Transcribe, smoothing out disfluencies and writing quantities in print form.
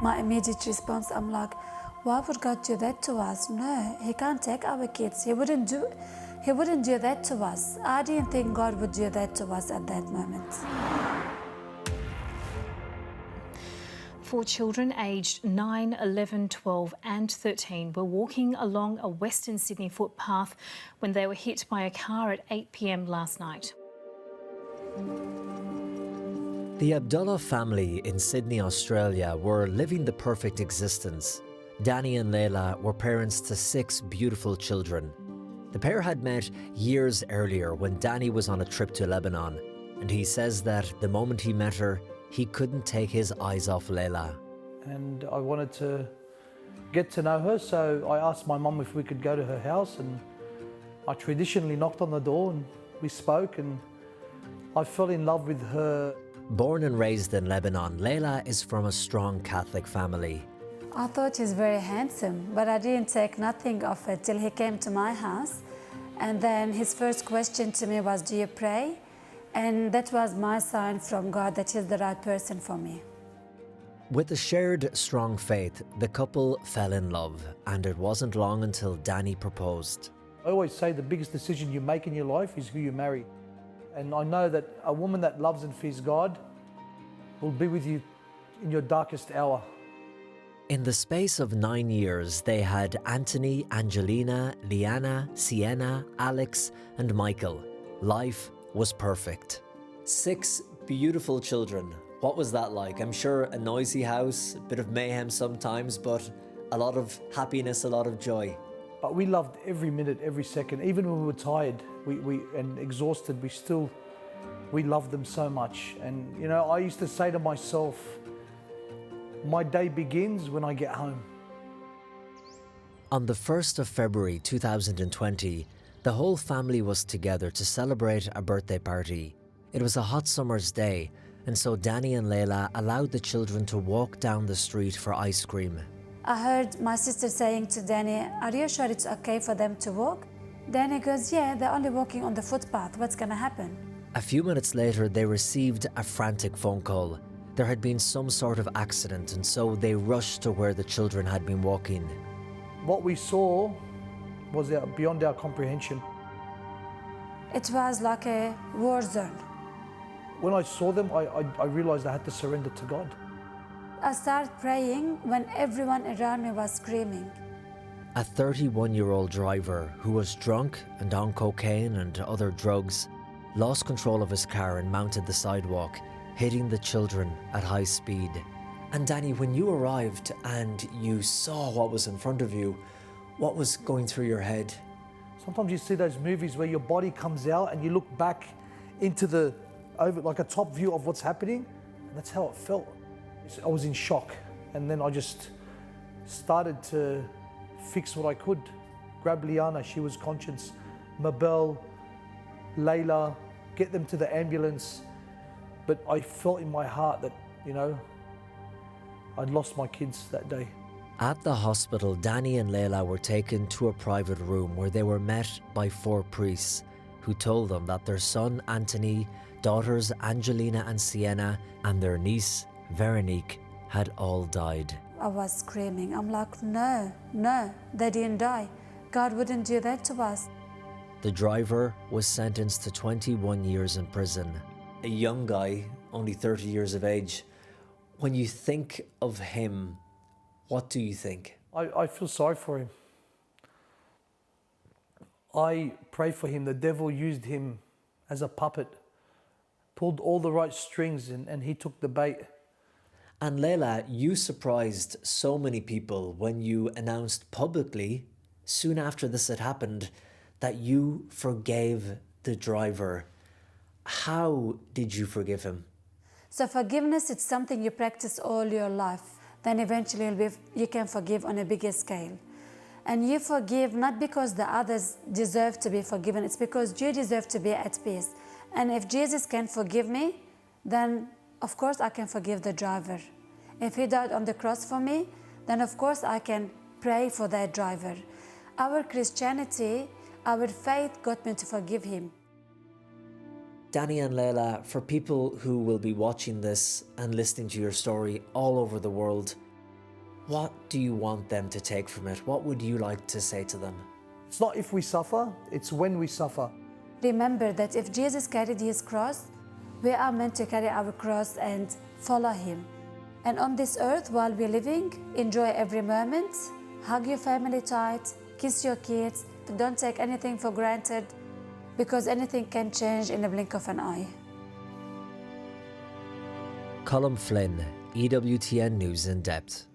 My immediate response, I'm like, why would God do that to us? No, He can't take our kids. He wouldn't do that to us. I didn't think God would do that to us at that moment. 4 children aged 9, 11, 12 and 13 were walking along a Western Sydney footpath when they were hit by a car at 8 p.m. last night. The Abdullah family in Sydney, Australia were living the perfect existence. Danny and Layla were parents to 6 beautiful children. The pair had met years earlier when Danny was on a trip to Lebanon, and he says that the moment he met her, he couldn't take his eyes off Layla. And I wanted to get to know her, so I asked my mum if we could go to her house, and I traditionally knocked on the door and we spoke, and I fell in love with her. Born and raised in Lebanon, Layla is from a strong Catholic family. I thought he's very handsome, but I didn't take nothing of it till he came to my house. And then his first question to me was, do you pray? And that was my sign from God that he's the right person for me. With a shared strong faith, the couple fell in love, and it wasn't long until Danny proposed. I always say the biggest decision you make in your life is who you marry. And I know that a woman that loves and fears God will be with you in your darkest hour. In the space of 9 years, they had Anthony, Angelina, Liana, Sienna, Alex, and Michael. Life was perfect. 6 beautiful children. What was that like? I'm sure a noisy house, a bit of mayhem sometimes, but a lot of happiness, a lot of joy. But we loved every minute, every second. Even when we were tired and exhausted, we loved them so much. And you know, I used to say to myself, my day begins when I get home. On the 1st of February 2020, the whole family was together to celebrate a birthday party. It was a hot summer's day, and so Danny and Layla allowed the children to walk down the street for ice cream. I heard my sister saying to Danny, are you sure it's okay for them to walk? Danny goes, yeah, they're only walking on the footpath. What's gonna happen? A few minutes later, they received a frantic phone call. There had been some sort of accident, and so they rushed to where the children had been walking. What we saw was beyond our comprehension. It was like a war zone. When I saw them, I realized I had to surrender to God. I started praying when everyone around me was screaming. A 31-year-old driver who was drunk and on cocaine and other drugs lost control of his car and mounted the sidewalk, hitting the children at high speed. And Danny, when you arrived and you saw what was in front of you, what was going through your head? Sometimes you see those movies where your body comes out and you look back into like a top view of what's happening. And that's how it felt. I was in shock, and then I just started to fix what I could. Grab Liana, she was conscious, Mabel, Layla, get them to the ambulance. But I felt in my heart that, you know, I'd lost my kids that day. At the hospital, Danny and Layla were taken to a private room where they were met by 4 priests who told them that their son Anthony, daughters Angelina and Sienna, and their niece Veronique had all died. I was screaming. I'm like, no, they didn't die. God wouldn't do that to us. The driver was sentenced to 21 years in prison. A young guy, only 30 years of age. When you think of him, what do you think? I feel sorry for him. I pray for him. The devil used him as a puppet, pulled all the right strings, and he took the bait. And Layla, you surprised so many people when you announced publicly, soon after this had happened, that you forgave the driver. How did you forgive him? So forgiveness, it's something you practice all your life. Then eventually you can forgive on a bigger scale. And you forgive not because the others deserve to be forgiven, it's because you deserve to be at peace. And if Jesus can forgive me, then of course I can forgive the driver. If he died on the cross for me, then of course I can pray for that driver. Our Christianity, our faith got me to forgive him. Danny and Layla, for people who will be watching this and listening to your story all over the world, What do you want them to take from it? What would you like to say to them? It's not if we suffer, it's when we suffer. Remember that if Jesus carried his cross, we are meant to carry our cross and follow him. And on this earth, while we're living, enjoy every moment, hug your family tight, kiss your kids, don't take anything for granted, because anything can change in a blink of an eye. Colm Flynn, EWTN News In Depth.